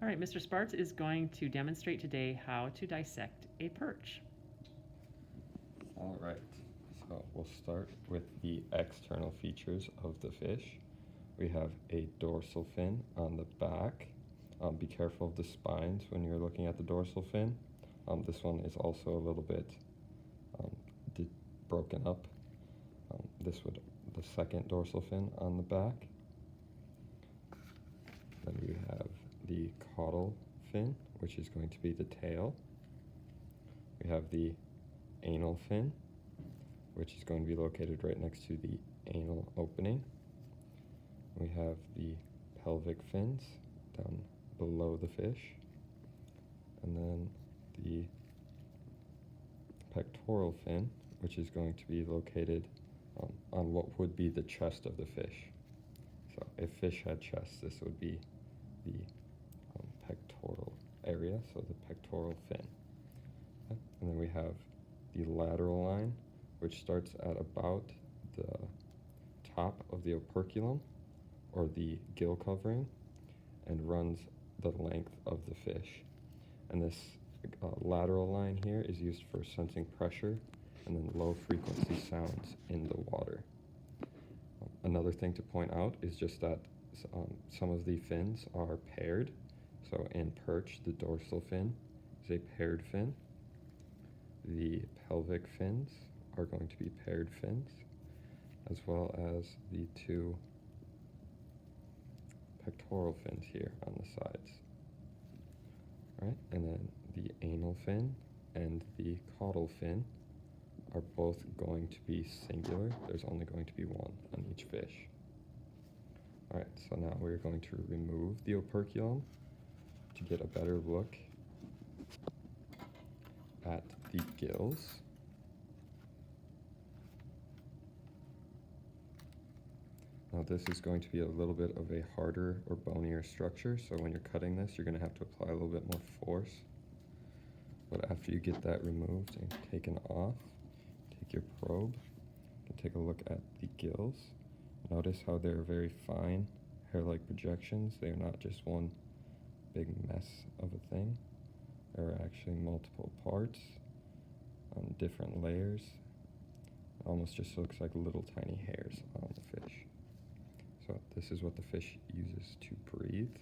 All right, Mr. Spartz is going to demonstrate today how to dissect a perch. All right, so we'll start with the external features of the fish. We have a dorsal fin on the back. Be careful of the spines when you're looking at the dorsal fin. This one is also a little bit broken up. The second dorsal fin on the back. Then we have the caudal fin, which is going to be the tail. We have the anal fin, which is going to be located right next to the anal opening. We have the pelvic fins down below the fish, and then the pectoral fin, which is going to be located on what would be the chest of the fish. So if fish had chest, this would be the pectoral area, so the pectoral fin. Okay. And then we have the lateral line, which starts at about the top of the operculum, or the gill covering, and runs the length of the fish. And this lateral line here is used for sensing pressure and then low frequency sounds in the water. Another thing to point out is just that some of the fins are paired. So in perch, the dorsal fin is a paired fin. The pelvic fins are going to be paired fins, as well as the two pectoral fins here on the sides. All right, and then the anal fin and the caudal fin are both going to be singular. There's only going to be one on each fish. All right, so now we're going to remove the operculum to get a better look at the gills. Now this is going to be a little bit of a harder or bonier structure, so when you're cutting this, you're going to have to apply a little bit more force. But after you get that removed and taken off, take your probe and take a look at the gills. Notice how they're very fine, hair-like projections. They are not just one big mess of a thing. There are actually multiple parts on different layers. It almost just looks like little tiny hairs on the fish. So this is what the fish uses to breathe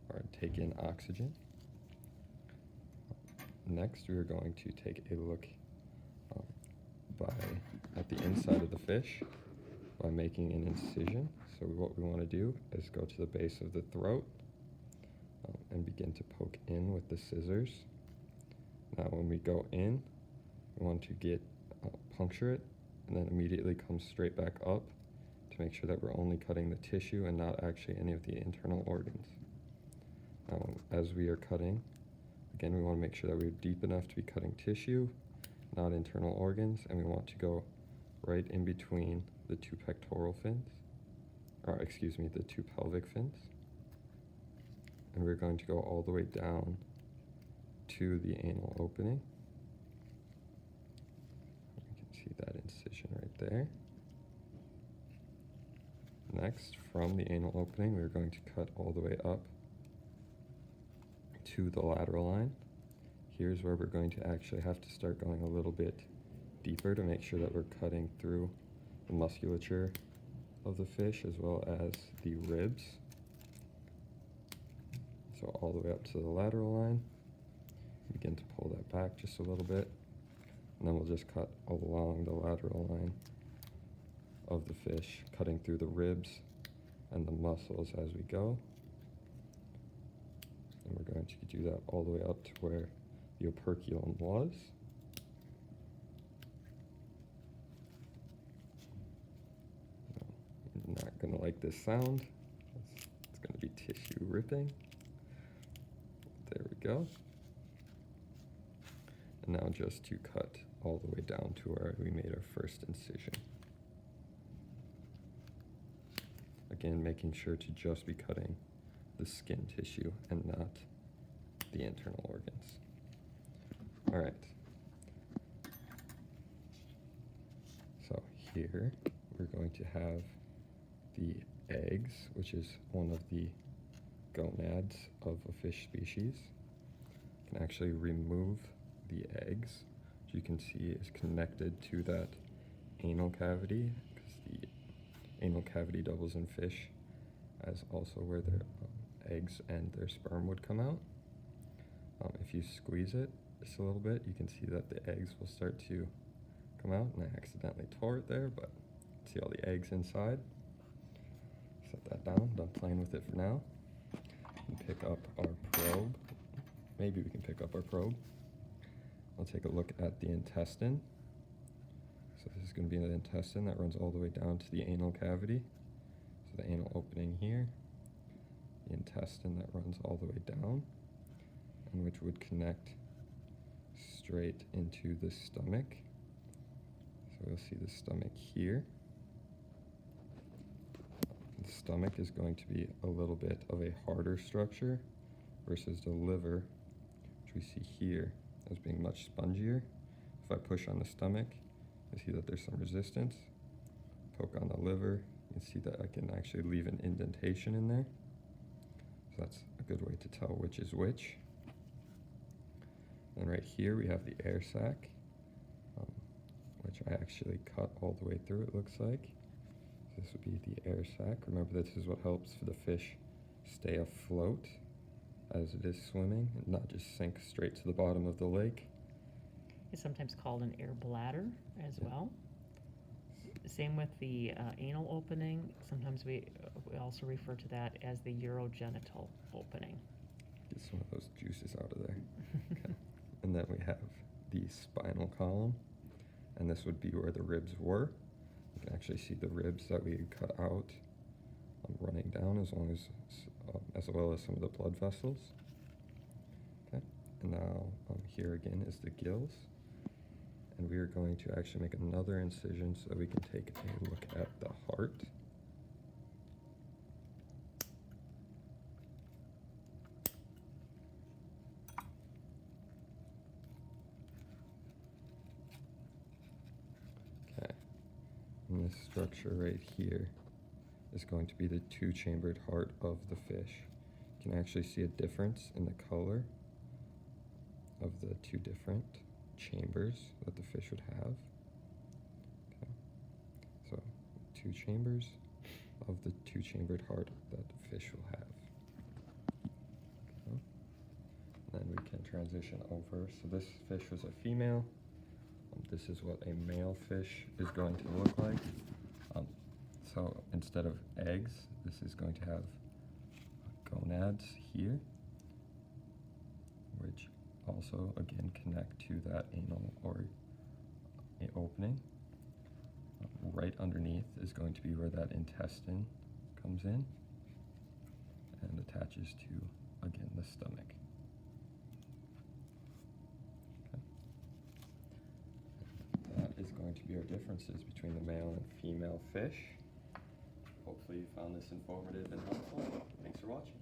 or take in oxygen. Next, we are going to take a look at the inside of the fish by making an incision. So what we want to do is go to the base of the throat and begin to poke in with the scissors. Now when we go in, we want to puncture it and then immediately come straight back up to make sure that we're only cutting the tissue and not actually any of the internal organs. As we are cutting, again, we want to make sure that we're deep enough to be cutting tissue, not internal organs, and we want to go right in between the two pectoral fins, the two pelvic fins. And we're going to go all the way down to the anal opening. You can see that incision right there. Next, from the anal opening, we're going to cut all the way up to the lateral line. Here's where we're going to actually have to start going a little bit deeper to make sure that we're cutting through the musculature of the fish as well as the ribs. So all the way up to the lateral line. Begin to pull that back just a little bit, and then we'll just cut along the lateral line of the fish, cutting through the ribs and the muscles as we go. And we're going to do that all the way up to where the operculum was. I'm not going to like this sound. It's going to be tissue ripping. There we go. And now just to cut all the way down to where we made our first incision. Again, making sure to just be cutting the skin tissue and not the internal organs. All right. So here we're going to have the eggs, which is one of the gonads of a fish species. You can actually remove the eggs, which you can see is connected to that anal cavity, because the anal cavity doubles in fish as also where their eggs and their sperm would come out. If you squeeze it just a little bit, you can see that the eggs will start to come out, and I accidentally tore it there, but see all the eggs inside. Set that down, done playing with it for now. And pick up our probe. Maybe we can pick up our probe. I'll take a look at the intestine. So this is going to be the intestine that runs all the way down to the anal cavity. So the anal opening here, the intestine that runs all the way down, and which would connect straight into the stomach. So we'll see the stomach here. The stomach is going to be a little bit of a harder structure versus the liver, which we see here as being much spongier. If I push on the stomach, you see that there's some resistance. Poke on the liver, you can see that I can actually leave an indentation in there. So that's a good way to tell which is which. And right here we have the air sac, which I actually cut all the way through, it looks like. So this would be the air sac. Remember, this is what helps for the fish stay afloat as it is swimming and not just sink straight to the bottom of the lake. It's sometimes called an air bladder as well. Same with the anal opening. Sometimes we also refer to that as the urogenital opening. Get some of those juices out of there. Okay. And then we have the spinal column, and this would be where the ribs were. You can actually see the ribs that we cut out running down, as well as some of the blood vessels. Okay. And now here again is the gills. And we are going to actually make another incision so that we can take a look at the heart. Okay, and this structure right here is going to be the two-chambered heart of the fish. You can actually see a difference in the color of the two different chambers that the fish would have. Okay. So 2 chambers of the two-chambered heart that the fish will have. Okay. Then we can transition over. So this fish was a female. This is what a male fish is going to look like. So instead of eggs, this is going to have gonads here, which also again connect to that anal or opening. Right underneath is going to be where that intestine comes in and attaches to, again, the stomach. Okay. That is going to be our differences between the male and female fish. Hopefully you found this informative and helpful. Thanks for watching.